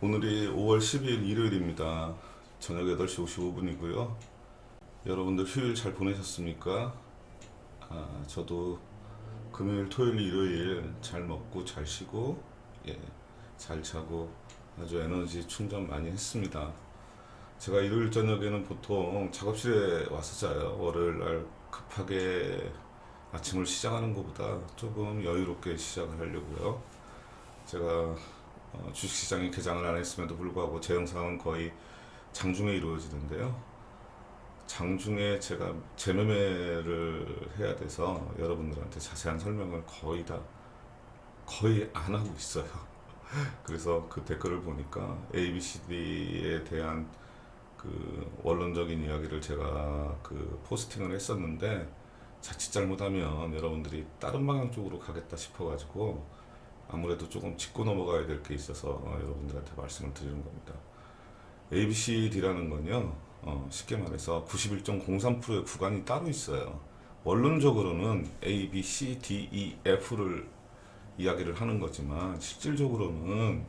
오늘이 5월 10일 일요일입니다. 저녁 8시 55분이고요. 여러분들 휴일 잘 보내셨습니까? 저도 금요일, 토요일, 일요일 잘 먹고 잘 쉬고 잘 자고 아주 에너지 충전 많이 했습니다. 제가 일요일 저녁에는 보통 작업실에 와서 자요. 월요일 날 급하게 아침을 시작하는 것보다 조금 여유롭게 시작을 하려고요. 제가 주식시장이 개장을 안 했음에도 불구하고 제 영상은 거의 장중에 이루어지는데요. 장중에 제가 재매매를 해야 돼서 여러분들한테 자세한 설명을 거의 안 하고 있어요. 그래서 그 댓글을 보니까 ABCD에 대한 그 원론적인 이야기를 제가 그 포스팅을 했었는데 자칫 잘못하면 여러분들이 다른 방향 쪽으로 가겠다 싶어가지고 아무래도 조금 짚고 넘어가야 될 게 있어서 여러분들한테 말씀을 드리는 겁니다. ABCD라는 건요, 쉽게 말해서 91.03%의 구간이 따로 있어요. 원론적으로는 A, B, C, D, E, F를 이야기를 하는 거지만 실질적으로는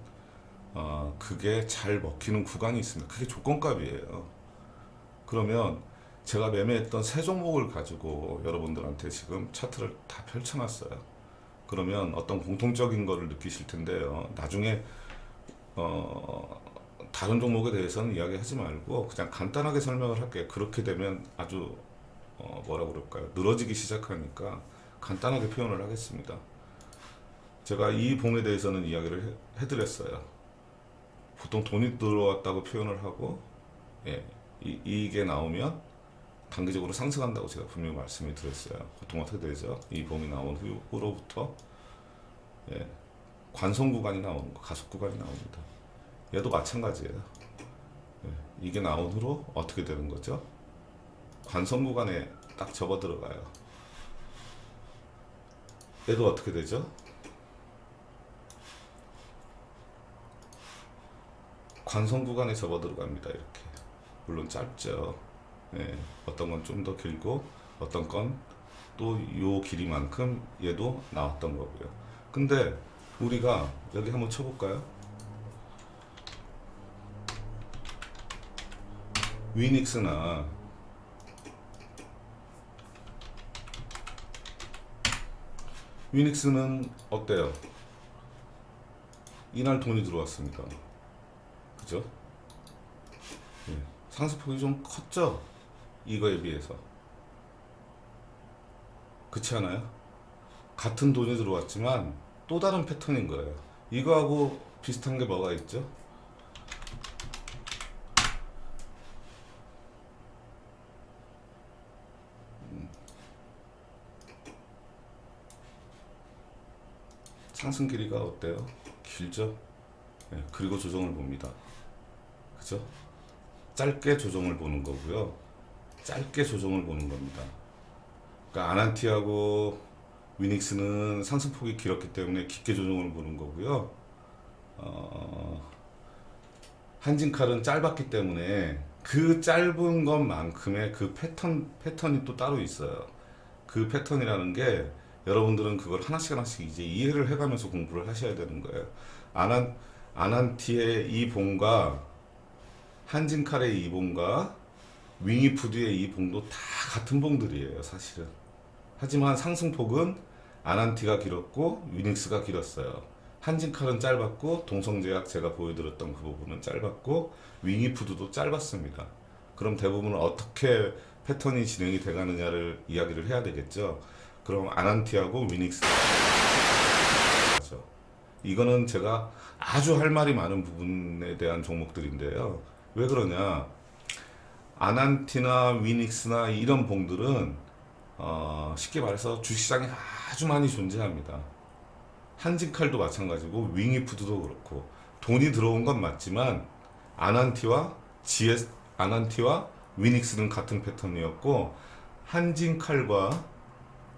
그게 잘 먹히는 구간이 있습니다. 그게 조건값이에요. 그러면 제가 매매했던 세 종목을 가지고 여러분들한테 지금 차트를 다 펼쳐놨어요. 그러면 어떤 공통적인 거를 느끼실 텐데요. 나중에 다른 종목에 대해서는 이야기하지 말고 그냥 간단하게 설명을 할게요. 그렇게 되면 아주 뭐라 그럴까요? 늘어지기 시작하니까 간단하게 표현을 하겠습니다. 제가 이 봉에 대해서는 이야기를 해드렸어요. 보통 돈이 들어왔다고 표현을 하고 이게 나오면 단기적으로 상승한다고 제가 분명히 말씀을 드렸어요. 보통 어떻게 되죠? 이 봉이 나온 후로부터 관성 구간이 나오는 거, 가속 구간이 나옵니다. 얘도 마찬가지예요. 이게 나온 후로 어떻게 되는 거죠? 관성 구간에 딱 접어 들어가요. 얘도 어떻게 되죠? 관성 구간에 접어 들어갑니다. 이렇게. 물론 짧죠. 어떤 건 좀 더 길고 어떤 건 또 요 길이만큼 얘도 나왔던 거고요. 근데 우리가 여기 한번 쳐볼까요? 위닉스나 위닉스는 어때요? 이날 돈이 들어왔습니다. 그죠? 상승폭이 좀 컸죠? 이거에 비해서. 그렇지 않아요? 같은 돈이 들어왔지만 또 다른 패턴인 거예요. 이거하고 비슷한 게 뭐가 있죠? 상승 길이가 어때요? 길죠? 그리고 조정을 봅니다. 그죠? 짧게 조정을 보는 거고요. 짧게 조정을 보는 겁니다. 그러니까 아난티하고 위닉스는 상승폭이 길었기 때문에 깊게 조정을 보는 거고요. 한진칼은 짧았기 때문에 그 짧은 것만큼의 그 패턴이 또 따로 있어요. 그 패턴이라는 게 여러분들은 그걸 하나씩 이제 이해를 해가면서 공부를 하셔야 되는 거예요. 아난티의 이 봉과 한진칼의 이 봉과 윙이푸드의 이 봉도 다 같은 봉들이에요, 사실은. 하지만 상승폭은 아난티가 길었고 위닉스가 길었어요. 한진칼은 짧았고 동성제약 제가 보여드렸던 그 부분은 짧았고 윙이푸드도 짧았습니다. 그럼 대부분 어떻게 패턴이 진행이 돼가느냐를 이야기를 해야 되겠죠. 그럼 아난티하고 위닉스 이거는 제가 아주 할 말이 많은 부분에 대한 종목들인데요. 왜 그러냐? 아난티나 위닉스나 이런 봉들은 쉽게 말해서 주식시장에 아주 많이 존재합니다. 한진칼도 마찬가지고 윙이푸드도 그렇고 돈이 들어온 건 맞지만 아난티와 위닉스는 같은 패턴이었고 한진칼과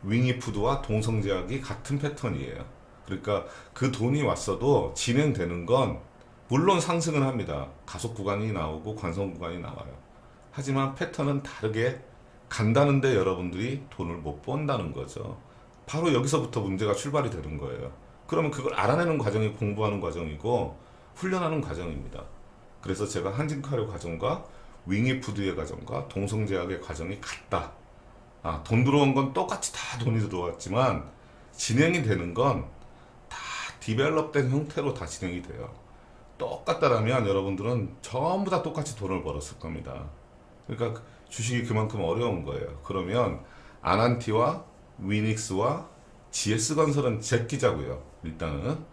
윙이푸드와 동성제약이 같은 패턴이에요. 그러니까 그 돈이 왔어도 진행되는 건 물론 상승은 합니다. 가속 구간이 나오고 관성 구간이 나와요. 하지만 패턴은 다르게 간다는데 여러분들이 돈을 못 번다는 거죠. 바로 여기서부터 문제가 출발이 되는 거예요. 그러면 그걸 알아내는 과정이 공부하는 과정이고 훈련하는 과정입니다. 그래서 제가 한진카료 과정과 윙이푸드의 과정과 동성제약의 과정이 같다. 돈 들어온 건 똑같이 다 돈이 들어왔지만 진행이 되는 건 다 디벨롭된 형태로 다 진행이 돼요. 똑같다라면 여러분들은 전부 다 똑같이 돈을 벌었을 겁니다. 그러니까 주식이 그만큼 어려운 거예요. 그러면 아난티와 위닉스와 GS건설은 제끼자고요. 일단은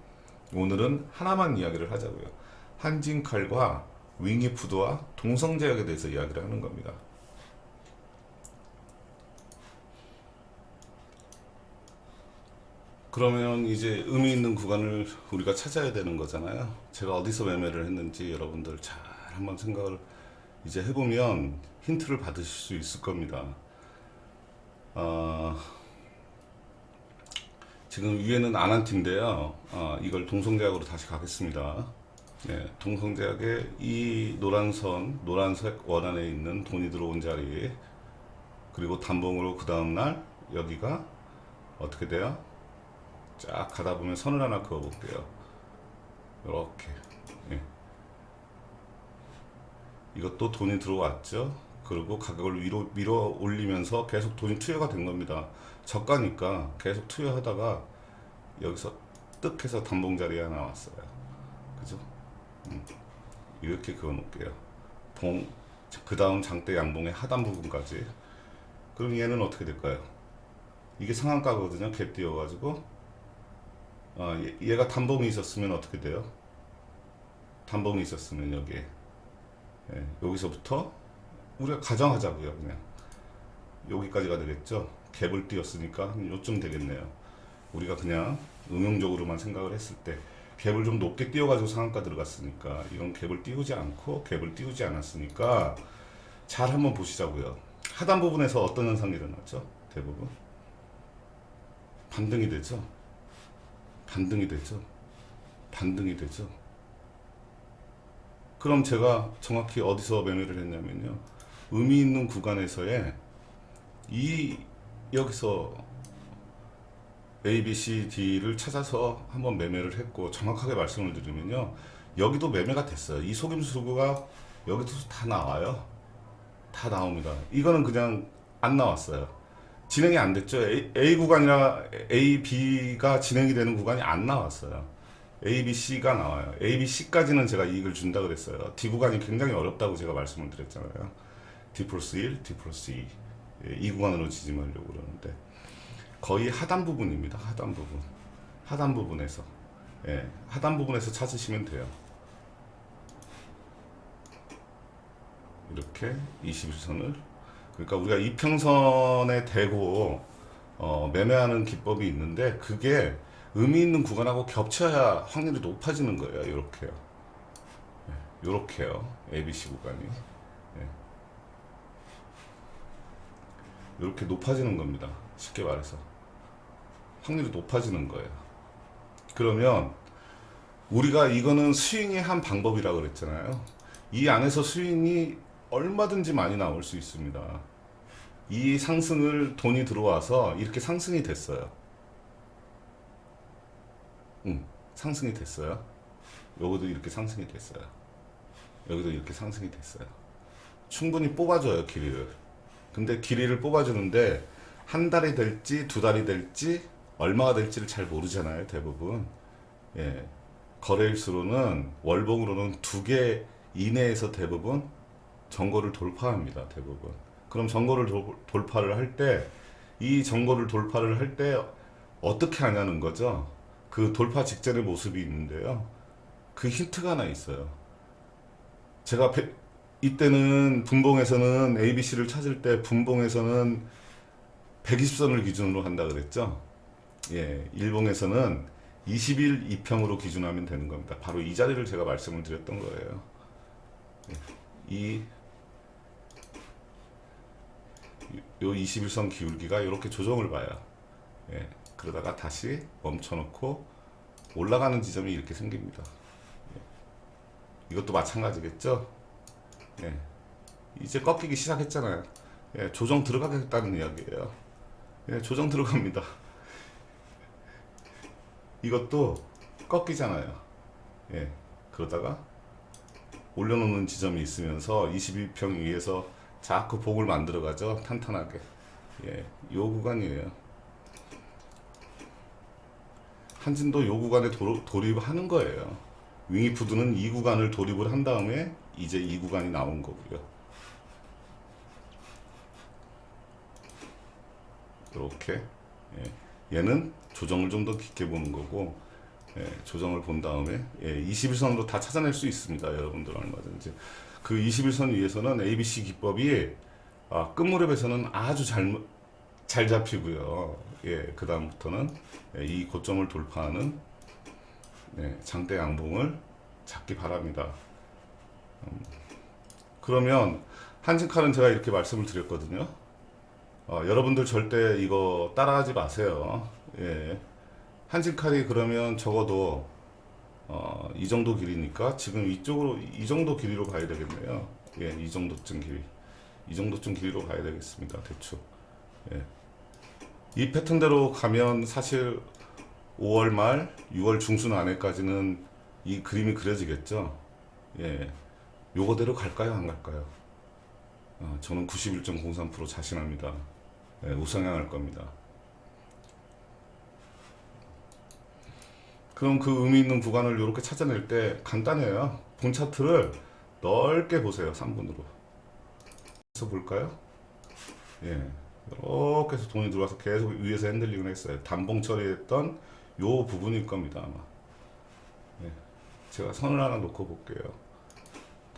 오늘은 하나만 이야기를 하자고요. 한진칼과 윙이푸드와 동성제약에 대해서 이야기를 하는 겁니다. 그러면 이제 의미 있는 구간을 우리가 찾아야 되는 거잖아요. 제가 어디서 매매를 했는지 여러분들 잘 한번 생각을 이제 해보면 힌트를 받으실 수 있을 겁니다. 지금 위에는 아난티인데요. 이걸 동성제약으로 다시 가겠습니다. 네, 동성제약의 이 노란색 원안에 있는 돈이 들어온 자리, 그리고 단봉으로 그 다음날 여기가 어떻게 돼요? 쫙 가다 보면 선을 하나 그어 볼게요. 이렇게. 예. 이것도 돈이 들어왔죠. 그리고 가격을 위로 밀어 올리면서 계속 돈이 투여가 된 겁니다. 저가니까 계속 투여하다가 여기서 뜩 해서 단봉 자리에 하나 왔어요. 그죠? 이렇게 그어 놓을게요. 그 다음 장대 양봉의 하단 부분까지. 그럼 얘는 어떻게 될까요? 이게 상한가거든요. 갭 띄워가지고. 얘가 단봉이 있었으면 어떻게 돼요? 단봉이 있었으면 여기에. 예, 여기서부터 우리가 가정하자고요. 그냥 여기까지가 되겠죠. 갭을 띄웠으니까 한 요쯤 되겠네요. 우리가 그냥 응용적으로만 생각을 했을 때 갭을 좀 높게 띄워가지고 상한가 들어갔으니까, 이건 갭을 띄우지 않고 갭을 띄우지 않았으니까 잘 한번 보시자고요. 하단 부분에서 어떤 현상이 일어났죠? 대부분 반등이 되죠. 반등이 되죠. 반등이 되죠. 그럼 제가 정확히 어디서 매매를 했냐면요, 의미 있는 구간에서의 여기서 A, B, C, D를 찾아서 한번 매매를 했고, 정확하게 말씀을 드리면요, 여기도 매매가 됐어요. 이 속임수가 여기도 다 나와요. 다 나옵니다. 이거는 그냥 안 나왔어요. 진행이 안 됐죠. A 구간이나 A, B가 진행이 되는 구간이 안 나왔어요. A, B, C가 나와요. A, B, C까지는 제가 이익을 준다 그랬어요. D 구간이 굉장히 어렵다고 제가 말씀을 드렸잖아요. D 플러스 1, D 플러스 2. 이 구간으로 지짐하려고 그러는데 거의 하단 부분입니다. 하단 부분. 하단 부분에서. 예, 하단 부분에서 찾으시면 돼요. 이렇게 21선을. 그러니까 우리가 이평선에 대고 매매하는 기법이 있는데, 그게 의미 있는 구간하고 겹쳐야 확률이 높아지는 거예요. 이렇게요. 이렇게요. ABC 구간이. 이렇게 높아지는 겁니다. 쉽게 말해서. 확률이 높아지는 거예요. 그러면 우리가 이거는 스윙의 한 방법이라고 그랬잖아요. 이 안에서 스윙이 얼마든지 많이 나올 수 있습니다. 이 상승을 돈이 들어와서 이렇게 상승이 됐어요. 상승이 됐어요. 여기도 이렇게 상승이 됐어요. 여기도 이렇게 상승이 됐어요. 충분히 뽑아줘요, 길이를. 근데 길이를 뽑아주는데 한 달이 될지 두 달이 될지 얼마가 될지를 잘 모르잖아요, 대부분. 예. 거래일수로는 월봉으로는 2개 이내에서 대부분 정거를 돌파합니다. 대부분. 그럼 정거를 돌파를 할 때, 이 정거를 돌파를 할 때 어떻게 하냐는 거죠. 그 돌파 직전의 모습이 있는데요. 그 힌트가 하나 있어요. 제가 이때는 분봉에서는 ABC를 찾을 때 분봉에서는 120선을 기준으로 한다 그랬죠. 예, 일봉에서는 20일 이평으로 기준하면 되는 겁니다. 바로 이 자리를 제가 말씀을 드렸던 거예요. 이 21선 기울기가 이렇게 조정을 봐요. 예, 그러다가 다시 멈춰놓고 올라가는 지점이 이렇게 생깁니다. 예, 이것도 마찬가지겠죠. 예, 이제 꺾이기 시작했잖아요. 예, 조정 들어가겠다는 이야기예요. 예, 조정 들어갑니다. 이것도 꺾이잖아요. 예, 그러다가 올려놓는 지점이 있으면서 22평 위에서 자꾸 복을 만들어가죠. 탄탄하게. 예, 요 구간이에요. 한진도 요 구간에 돌입하는 거예요. 윙이푸드는 이 구간을 돌입을 한 다음에 이제 이 구간이 나온 거고요. 이렇게. 예, 얘는 조정을 좀 더 깊게 보는 거고, 예, 조정을 본 다음에, 예, 21선으로 다 찾아낼 수 있습니다. 여러분들 얼마든지. 그 21선 위에서는 ABC 기법이 끝무렵에서는 아주 잘 잡히고요. 예, 그 다음부터는 이 고점을 돌파하는 장대 양봉을 잡기 바랍니다. 그러면 한진칼은 제가 이렇게 말씀을 드렸거든요. 여러분들 절대 이거 따라하지 마세요. 예, 한진칼이 그러면 적어도 이 정도 길이니까 지금 이쪽으로 이 정도 길이로 가야 되겠네요. 예, 이 정도쯤 길이. 이 정도쯤 길이로 가야 되겠습니다. 대충. 예. 이 패턴대로 가면 사실 5월 말, 6월 중순 안에까지는 이 그림이 그려지겠죠. 예. 요거대로 갈까요? 안 갈까요? 저는 91.03% 자신합니다. 예, 우상향할 겁니다. 그럼 그 의미 있는 구간을 이렇게 찾아낼 때 간단해요. 본 차트를 넓게 보세요. 3분으로. 그래서 볼까요? 예. 이렇게 해서 돈이 들어와서 계속 위에서 핸들링을 했어요. 단봉 처리했던 요 부분일 겁니다, 아마. 예. 제가 선을 하나 놓고 볼게요.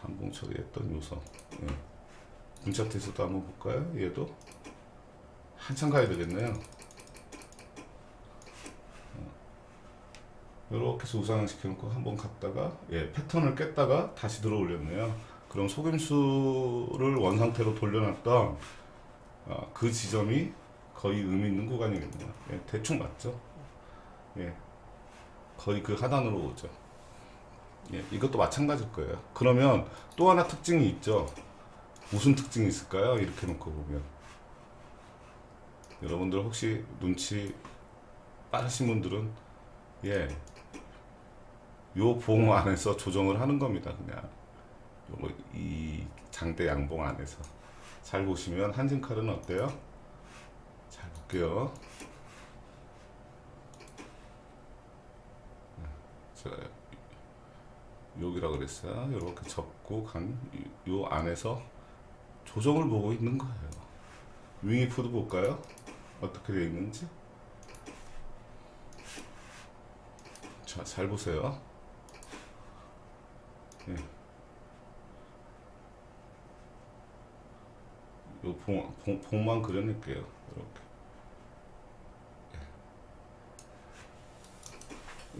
단봉 처리했던 요 선. 예. 문차트에서도 한번 볼까요? 얘도 한참 가야 되겠네요. 이렇게 해서 우상향 시켜놓고 한번 갔다가, 예, 패턴을 깼다가 다시 들어 올렸네요. 그럼 속임수를 원상태로 돌려놨던 그 지점이 거의 의미 있는 구간이겠네요. 예, 대충 맞죠? 예, 거의 그 하단으로 오죠. 예, 이것도 마찬가지일 거예요. 그러면 또 하나 특징이 있죠. 무슨 특징이 있을까요? 이렇게 놓고 보면 여러분들 혹시 눈치 빠르신 분들은, 예, 요 봉 안에서 조정을 하는 겁니다. 그냥 요거 이 장대 양봉 안에서. 잘 보시면 한진칼은 어때요? 잘 볼게요. 제가 여기라 그랬어요. 이렇게 접고 간 요 안에서 조정을 보고 있는 거예요. 윙이푸드 볼까요? 어떻게 되어 있는지. 자, 잘 보세요. 예. 요 봉만 그려낼게요. 이렇게.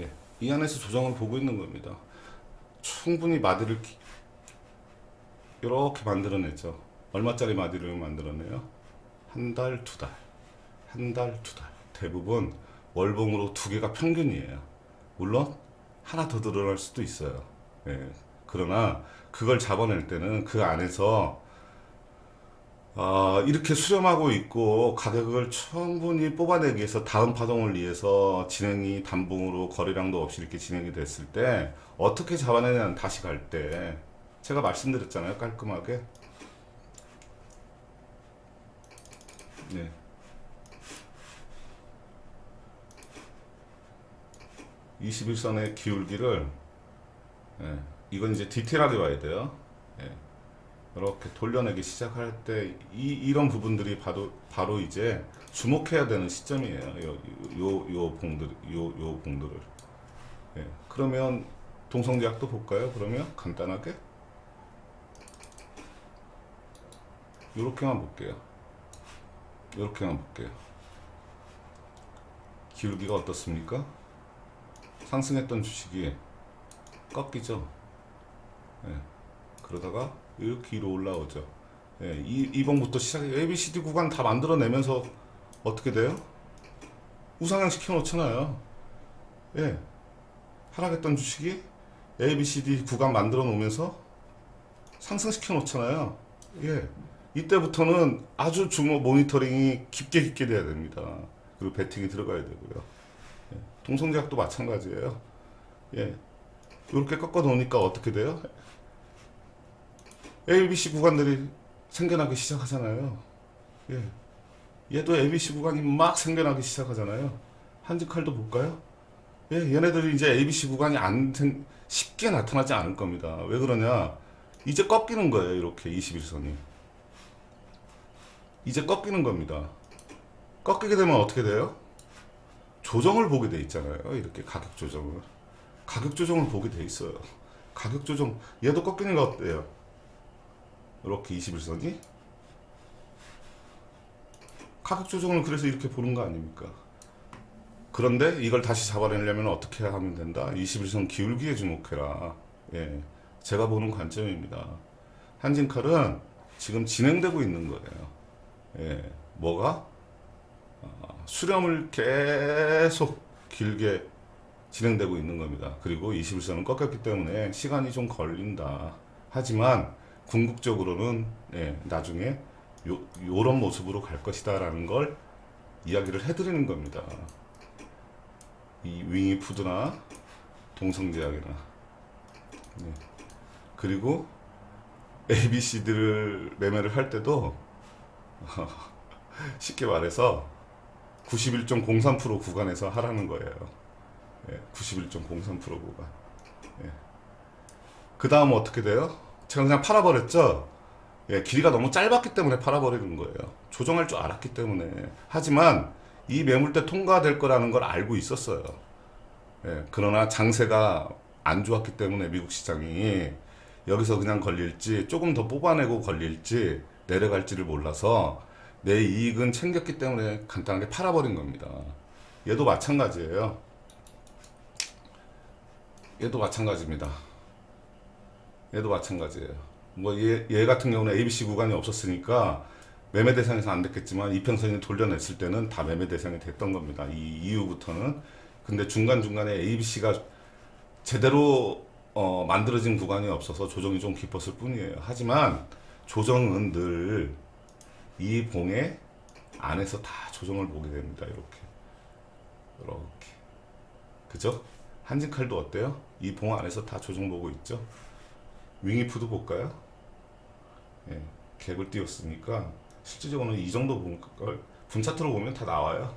예. 이 안에서 조정을 보고 있는 겁니다. 충분히 마디를 이렇게 만들어냈죠. 얼마짜리 마디를 만들어내요? 한 달, 두 달. 한 달, 두 달. 대부분 월봉으로 두 개가 평균이에요. 물론 하나 더 늘어날 수도 있어요. 예. 그러나 그걸 잡아낼 때는 그 안에서 이렇게 수렴하고 있고 가격을 충분히 뽑아내기 위해서 다음 파동을 위해서 진행이 단봉으로 거래량도 없이 이렇게 진행이 됐을 때 어떻게 잡아내냐는 다시 갈 때 제가 말씀드렸잖아요. 깔끔하게. 네. (21선의) 기울기를, 예, 이건 이제 디테일하게 봐야 돼요. 예. 이렇게 돌려내기 시작할 때 이런 부분들이 바로 이제 주목해야 되는 시점이에요. 요 봉들을. 예. 그러면 동성제약도 볼까요? 그러면 간단하게 요렇게만 볼게요. 요렇게만 볼게요. 기울기가 어떻습니까? 상승했던 주식이 꺾이죠. 예. 그러다가 이렇게 위로 올라오죠. 예, 이 번부터 시작해 ABCD 구간 다 만들어내면서 어떻게 돼요? 우상향 시켜놓잖아요. 예, 하락했던 주식이 ABCD 구간 만들어 놓으면서 상승시켜 놓잖아요. 예, 이때부터는 아주 주목 모니터링이 깊게 돼야 됩니다. 그리고 베팅이 들어가야 되고요. 예, 동성제약도 마찬가지예요. 예, 이렇게 꺾어 놓으니까 어떻게 돼요? ABC 구간들이 생겨나기 시작하잖아요. 예. 얘도 ABC 구간이 막 생겨나기 시작하잖아요. 한직칼도 볼까요? 예, 얘네들이 이제 ABC 구간이 쉽게 나타나지 않을 겁니다. 왜 그러냐? 이제 꺾이는 거예요. 이렇게 21선이. 이제 꺾이는 겁니다. 꺾이게 되면 어떻게 돼요? 조정을 보게 돼 있잖아요. 이렇게 가격 조정을. 가격 조정을 보게 돼 있어요. 가격 조정. 얘도 꺾이는 거 어때요? 이렇게 21선이. 가격 조정을 그래서 이렇게 보는 거 아닙니까? 그런데 이걸 다시 잡아내려면 어떻게 하면 된다? 21선 기울기에 주목해라. 예. 제가 보는 관점입니다. 한진칼은 지금 진행되고 있는 거예요. 예. 뭐가? 수렴을 계속 길게 진행되고 있는 겁니다. 그리고 21선은 꺾였기 때문에 시간이 좀 걸린다. 하지만 궁극적으로는 나중에 요런 모습으로 갈 것이다 라는 걸 이야기를 해드리는 겁니다. 이 윙이푸드나 동성제약이나 그리고 ABC들을 매매를 할 때도 쉽게 말해서 91.03% 구간에서 하라는 거예요. 91.03% 구간. 그 다음 어떻게 돼요? 제가 그냥 팔아버렸죠. 길이가 너무 짧았기 때문에 팔아버리는 거예요. 조정할 줄 알았기 때문에. 하지만 이 매물대 통과될 거라는 걸 알고 있었어요. 그러나 장세가 안 좋았기 때문에 미국 시장이 여기서 그냥 걸릴지 조금 더 뽑아내고 걸릴지 내려갈지를 몰라서 내 이익은 챙겼기 때문에 간단하게 팔아버린 겁니다. 얘도 마찬가지예요. 얘도 마찬가지입니다. 얘도 마찬가지예요. 뭐 얘 같은 경우는 ABC 구간이 없었으니까 매매 대상에서 안 됐겠지만 이평선이 돌려냈을 때는 다 매매 대상이 됐던 겁니다. 이 이후부터는. 근데 중간중간에 ABC가 제대로 만들어진 구간이 없어서 조정이 좀 깊었을 뿐이에요. 하지만 조정은 늘 이 봉의 안에서 다 조정을 보게 됩니다. 이렇게 그죠? 한진칼도 어때요? 이 봉 안에서 다 조정 보고 있죠? 윙이푸드 볼까요? 갭을 띄웠으니까 실질적으로는 이 정도 본 걸 분차트로 보면 다 나와요.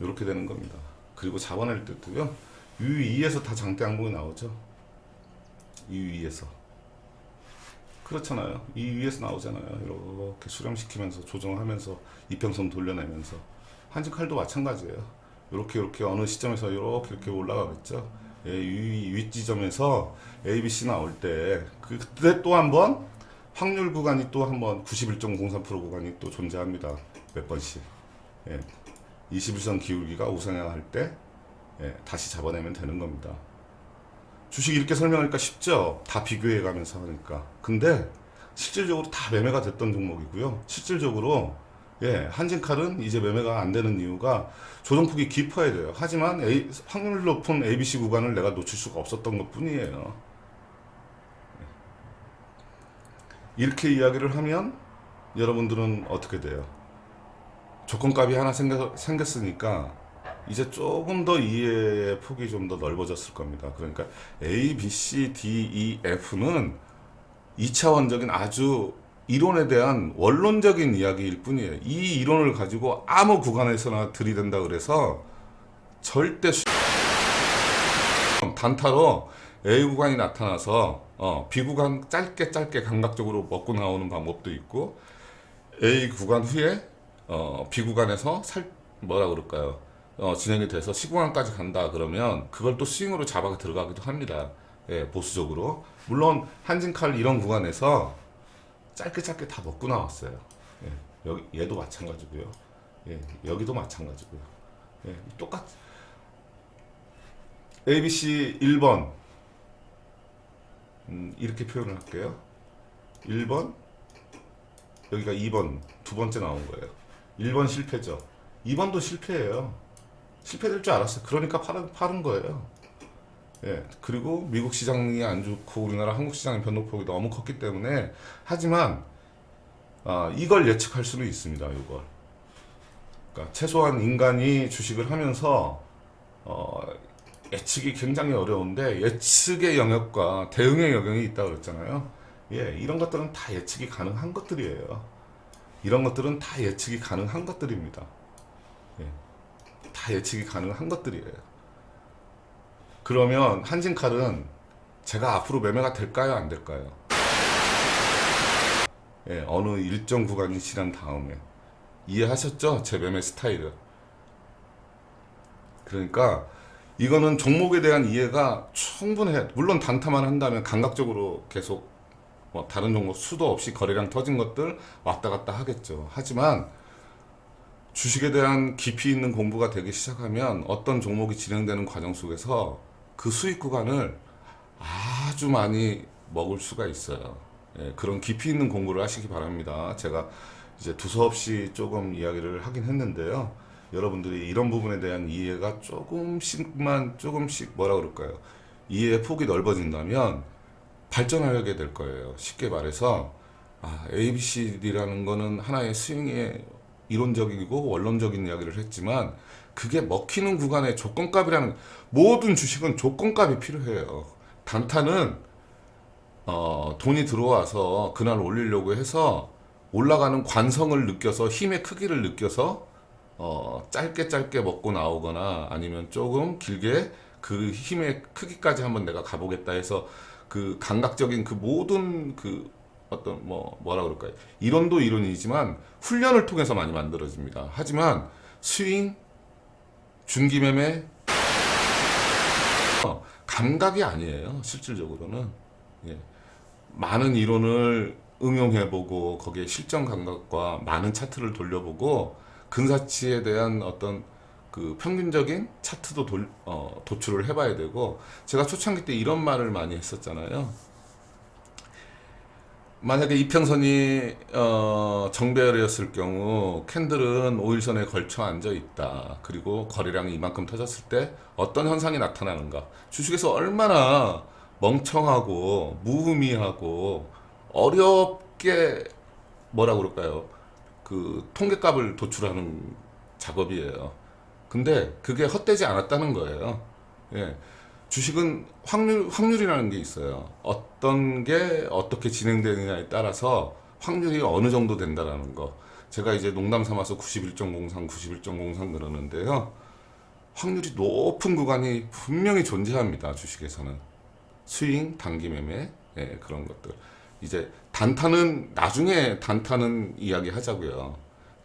이렇게 되는 겁니다. 그리고 잡아낼 때도요, U2에서 다 장대 항목이 나오죠. U2에서. 그렇잖아요. 이 위에서 나오잖아요. 이렇게 수렴시키면서 조정하면서 이평선 돌려내면서 한진칼도 마찬가지예요. 이렇게 어느 시점에서 이렇게 올라가겠죠. 윗지점에서 ABC 나올 때 그때 또 한번 확률 구간이 또 한번 91.03% 구간이 또 존재합니다. 몇 번씩. 21선 기울기가 우상향할 때 다시 잡아내면 되는 겁니다. 주식 이렇게 설명하니까 쉽죠? 다 비교해 가면서 하니까. 근데 실질적으로 다 매매가 됐던 종목이고요. 실질적으로 한진칼은 이제 매매가 안 되는 이유가 조정폭이 깊어야 돼요. 하지만 확률 높은 ABC 구간을 내가 놓칠 수가 없었던 것 뿐이에요. 이렇게 이야기를 하면 여러분들은 어떻게 돼요? 조건값이 하나 생겼으니까 이제 조금 더 이해의 폭이 좀 더 넓어졌을 겁니다. 그러니까 A, B, C, D, E, F는 2차원적인 아주 이론에 대한 원론적인 이야기일 뿐이에요. 이 이론을 가지고 아무 구간에서나 들이댄다 그래서 절대 단타로 A 구간이 나타나서 B 구간 짧게 감각적으로 먹고 나오는 방법도 있고 A 구간 후에 B 구간에서 뭐라 그럴까요? 진행이 돼서 C 구간까지 간다 그러면 그걸 또 스윙으로 잡아 들어가기도 합니다. 보수적으로. 물론 한진칼 이런 구간에서 짧게 다 먹고 나왔어요. 얘도 마찬가지고요. 여기도 마찬가지고요. 똑같. ABC 1번 이렇게 표현을 할게요. 1번 여기가 2번 두 번째 나온 거예요. 1번 실패죠. 2번도 실패예요. 실패될 줄 알았어요. 그러니까 파는 거예요. 그리고 미국 시장이 안 좋고 우리나라 한국 시장의 변동폭이 너무 컸기 때문에 하지만 이걸 예측할 수는 있습니다. 그러니까 최소한 인간이 주식을 하면서 예측이 굉장히 어려운데 예측의 영역과 대응의 영역이 있다고 그랬잖아요. 예, 이런 것들은 다 예측이 가능한 것들이에요. 이런 것들은 다 예측이 가능한 것들입니다. 예, 다 예측이 가능한 것들이에요. 그러면 한진칼은 제가 앞으로 매매가 될까요, 안 될까요? 예, 어느 일정 구간이 지난 다음에 이해하셨죠? 제 매매 스타일을. 그러니까 이거는 종목에 대한 이해가 충분해. 물론 단타만 한다면 감각적으로 계속 뭐 다른 종목 수도 없이 거래량 터진 것들 왔다 갔다 하겠죠. 하지만 주식에 대한 깊이 있는 공부가 되기 시작하면 어떤 종목이 진행되는 과정 속에서 그 수익 구간을 아주 많이 먹을 수가 있어요. 예, 그런 깊이 있는 공부를 하시기 바랍니다. 제가 이제 두서없이 조금 이야기를 하긴 했는데요. 여러분들이 이런 부분에 대한 이해가 조금씩 뭐라 그럴까요? 이해의 폭이 넓어진다면 발전하게 될 거예요. 쉽게 말해서 ABCD라는 거는 하나의 스윙의 이론적이고 원론적인 이야기를 했지만 그게 먹히는 구간의 조건값이라는 모든 주식은 조건값이 필요해요. 단타는 돈이 들어와서 그날 올리려고 해서 올라가는 관성을 느껴서 힘의 크기를 느껴서 짧게 먹고 나오거나 아니면 조금 길게 그 힘의 크기까지 한번 내가 가보겠다 해서 그 감각적인 그 모든 그 어떤 뭐라 그럴까요? 이론도 이론이지만 훈련을 통해서 많이 만들어집니다. 하지만 스윙, 중기매매 감각이 아니에요. 실질적으로는. 예. 많은 이론을 응용해보고 거기에 실전 감각과 많은 차트를 돌려보고 근사치에 대한 어떤 그 평균적인 차트도 도출을 해봐야 되고 제가 초창기 때 이런 말을 많이 했었잖아요. 만약에 이평선이 정배열이었을 경우 캔들은 5일선에 걸쳐 앉아 있다. 그리고 거래량이 이만큼 터졌을 때 어떤 현상이 나타나는가. 주식에서 얼마나 멍청하고 무의미하고 어렵게 뭐라 그럴까요? 그 통계값을 도출하는 작업이에요. 근데 그게 헛되지 않았다는 거예요. 예. 주식은 확률이라는 게 있어요. 어떤 게 어떻게 진행되느냐에 따라서 확률이 어느 정도 된다라는 거. 제가 이제 농담 삼아서 91.03 그러는데요. 확률이 높은 구간이 분명히 존재합니다. 주식에서는. 스윙, 단기 매매, 예, 그런 것들. 이제 단타는 나중에 단타는 이야기 하자고요.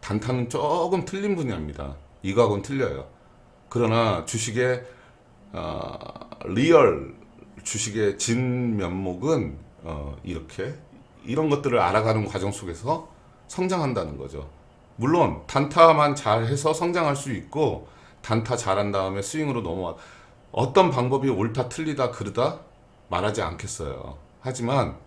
단타는 조금 틀린 분야입니다. 이거하고는 틀려요. 그러나 주식의 리얼 주식의 진면목은 이렇게 이런 것들을 알아가는 과정 속에서 성장한다는 거죠. 물론 단타만 잘해서 성장할 수 있고 단타 잘한 다음에 스윙으로 넘어와 어떤 방법이 옳다 틀리다 그르다 말하지 않겠어요. 하지만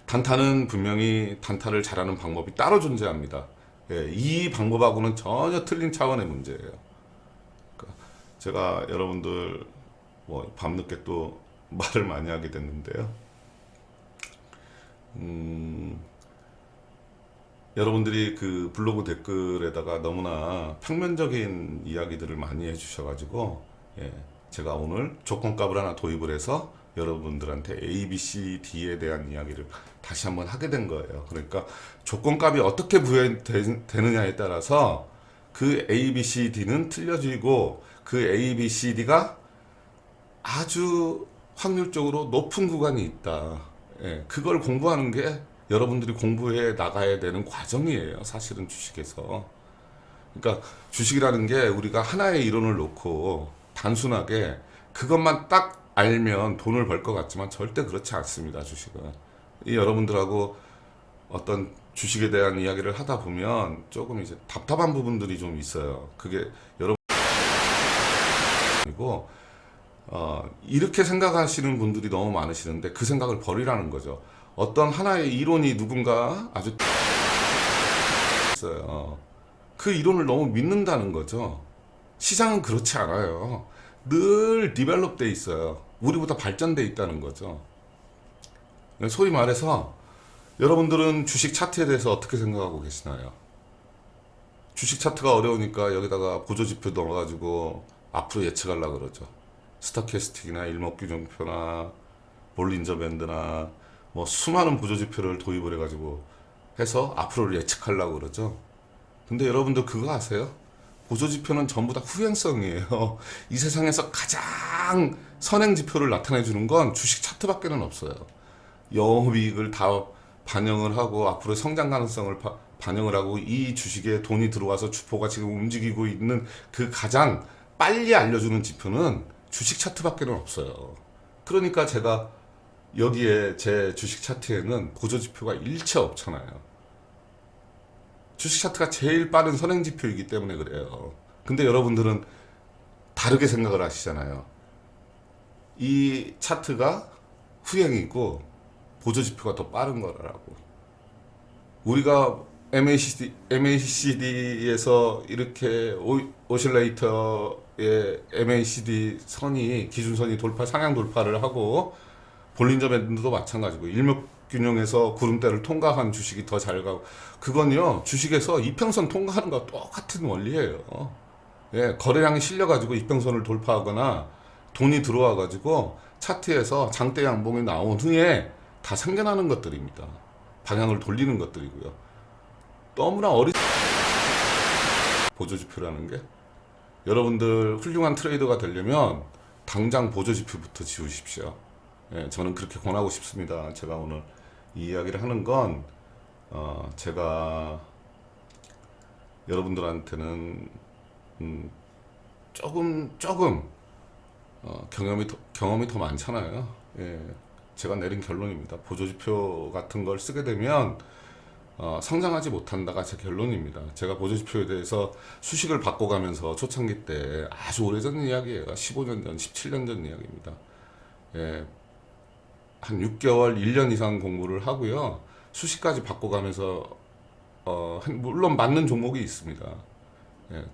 단타는 분명히 단타를 잘하는 방법이 따로 존재합니다. 예, 이 방법하고는 전혀 틀린 차원의 문제예요. 그러니까 제가 여러분들 뭐 밤늦게 또 말을 많이 하게 됐는데요. 여러분들이 그 블로그 댓글에다가 너무나 평면적인 이야기들을 많이 해주셔가지고 예, 제가 오늘 조건값을 하나 도입을 해서 여러분들한테 A, B, C, D에 대한 이야기를 다시 한번 하게 된 거예요. 그러니까 조건값이 어떻게 부여되느냐에 따라서 그 A, B, C, D는 틀려지고 그 A, B, C, D가 아주 확률적으로 높은 구간이 있다. 예, 그걸 공부하는 게 여러분들이 공부해 나가야 되는 과정이에요. 사실은 주식에서. 그러니까 주식이라는 게 우리가 하나의 이론을 놓고 단순하게 그것만 딱 알면 돈을 벌 것 같지만 절대 그렇지 않습니다. 주식은. 이 여러분들하고 어떤 주식에 대한 이야기를 하다 보면 조금 이제 답답한 부분들이 좀 있어요. 그게 여러분 그리고 이렇게 생각하시는 분들이 너무 많으시는데 그 생각을 버리라는 거죠. 어떤 하나의 이론이 누군가 아주 있어요. 그 이론을 너무 믿는다는 거죠. 시장은 그렇지 않아요. 늘 디벨롭 돼 있어요. 우리보다 발전돼 있다는 거죠. 소위 말해서 여러분들은 주식 차트에 대해서 어떻게 생각하고 계시나요? 주식 차트가 어려우니까 여기다가 보조지표 넣어가지고 앞으로 예측하려고 그러죠. 스타캐스틱이나 일목균형표나 볼린저 밴드나 뭐 수많은 보조지표를 도입을 해가지고 해서 앞으로를 예측하려고 그러죠. 근데 여러분들 그거 아세요? 보조지표는 전부 다 후행성이에요. 이 세상에서 가장 선행지표를 나타내주는 건 주식 차트밖에는 없어요. 영업이익을 다 반영을 하고 앞으로 성장 가능성을 반영을 하고 이 주식에 돈이 들어와서 주포가 지금 움직이고 있는 그 가장 빨리 알려주는 지표는 주식 차트밖에는 없어요. 그러니까 제가 여기에 제 주식 차트에는 보조지표가 일체 없잖아요. 주식 차트가 제일 빠른 선행지표이기 때문에 그래요. 근데 여러분들은 다르게 생각을 하시잖아요. 이 차트가 후행이고 보조지표가 더 빠른 거라고. 우리가 MACD에서 이렇게 오실레이터의 MACD 선이 기준선이 상향 돌파를 하고 볼린저 밴드도 마찬가지고 일목균형에서 구름대를 통과한 주식이 더 잘 가고 그건요 주식에서 이평선 통과하는 거와 똑같은 원리예요. 예, 거래량이 실려가지고 이평선을 돌파하거나 돈이 들어와가지고 차트에서 장대 양봉이 나온 후에 다 생겨나는 것들입니다. 방향을 돌리는 것들이고요. 너무나 보조지표라는 게 여러분들 훌륭한 트레이더가 되려면 당장 보조지표부터 지우십시오. 예, 저는 그렇게 권하고 싶습니다. 제가 오늘 이 이야기를 하는 건 제가 여러분들한테는 조금 경험이 더 많잖아요. 예, 제가 내린 결론입니다. 보조지표 같은 걸 쓰게 되면 성장하지 못한다가 제 결론입니다. 제가 보조지표에 대해서 수식을 바꿔가면서 초창기 때 아주 오래전 이야기예요. 15년 전, 17년 전 이야기입니다. 예, 한 6개월, 1년 이상 공부를 하고요. 수식까지 바꿔가면서 물론 맞는 종목이 있습니다. 예,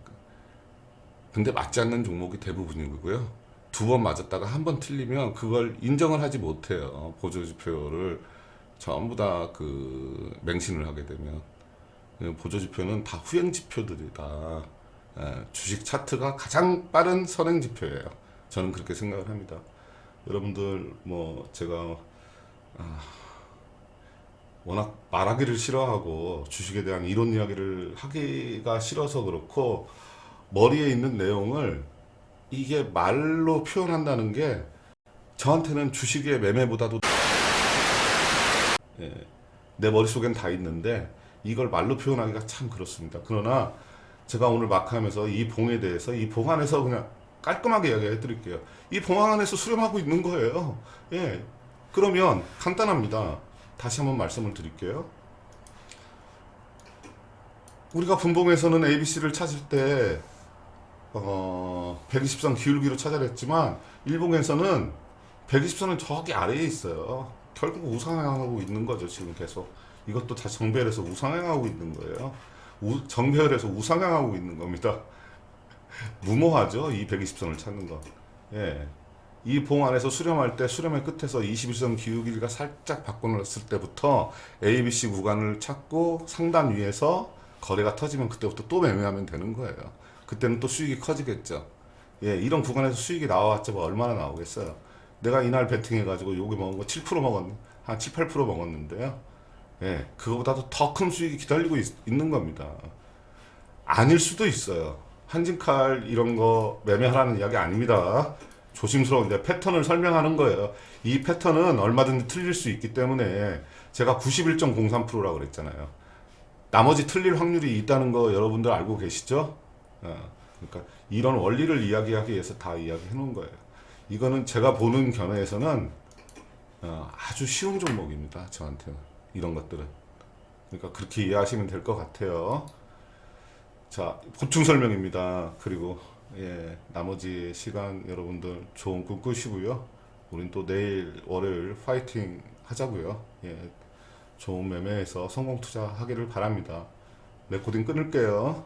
근데 맞지 않는 종목이 대부분이고요. 두 번 맞았다가 한 번 틀리면 그걸 인정을 하지 못해요. 보조지표를 전부 다 그 맹신을 하게 되면 보조지표는 다 후행지표들이다. 주식 차트가 가장 빠른 선행지표예요. 저는 그렇게 생각을 합니다. 여러분들 뭐 제가 워낙 말하기를 싫어하고 주식에 대한 이론 이야기를 하기가 싫어서 그렇고 머리에 있는 내용을 이게 말로 표현한다는 게 저한테는 주식의 매매보다도 내 머릿속엔 다 있는데 이걸 말로 표현하기가 참 그렇습니다. 그러나 제가 오늘 마크하면서 이 봉에 대해서 이 봉 안에서 그냥 깔끔하게 이야기해 드릴게요. 이 봉 안에서 수렴하고 있는 거예요. 예. 그러면 간단합니다. 다시 한번 말씀을 드릴게요. 우리가 분봉에서는 ABC를 찾을 때 120선 기울기로 찾아냈지만 일봉에서는 120선은 저기 아래에 있어요. 결국 우상향하고 있는 거죠. 지금 계속 이것도 다 정배열에서 우상향하고 있는 거예요. 정배열에서 우상향하고 있는 겁니다. 무모하죠. 이 120선을 찾는 거. 예. 이 봉 안에서 수렴할 때 수렴의 끝에서 21선 기울기가 살짝 바꿔놨을 때부터 ABC 구간을 찾고 상단 위에서 거래가 터지면 그때부터 또 매매하면 되는 거예요. 그때는 또 수익이 커지겠죠. 예, 이런 구간에서 수익이 나와봤자 뭐 얼마나 나오겠어요. 내가 이날 베팅해가지고 여기 먹은 거 7% 먹었는데, 한 7, 8% 먹었는데요. 예, 그거보다도 더 큰 수익이 기다리고 있는 겁니다. 아닐 수도 있어요. 한진칼 이런 거 매매하라는 이야기 아닙니다. 조심스러운데 패턴을 설명하는 거예요. 이 패턴은 얼마든지 틀릴 수 있기 때문에 제가 91.03%라고 그랬잖아요. 나머지 틀릴 확률이 있다는 거 여러분들 알고 계시죠? 그러니까 이런 원리를 이야기하기 위해서 다 이야기해 놓은 거예요. 이거는 제가 보는 견해에서는 아주 쉬운 종목입니다. 저한테는 이런 것들은. 그러니까 그렇게 이해하시면 될 것 같아요. 자, 보충 설명입니다. 그리고 나머지 시간 여러분들 좋은 꿈 꾸시고요. 우린 또 내일 월요일 파이팅 하자고요. 좋은 매매에서 성공 투자하기를 바랍니다. 레코딩 끊을게요.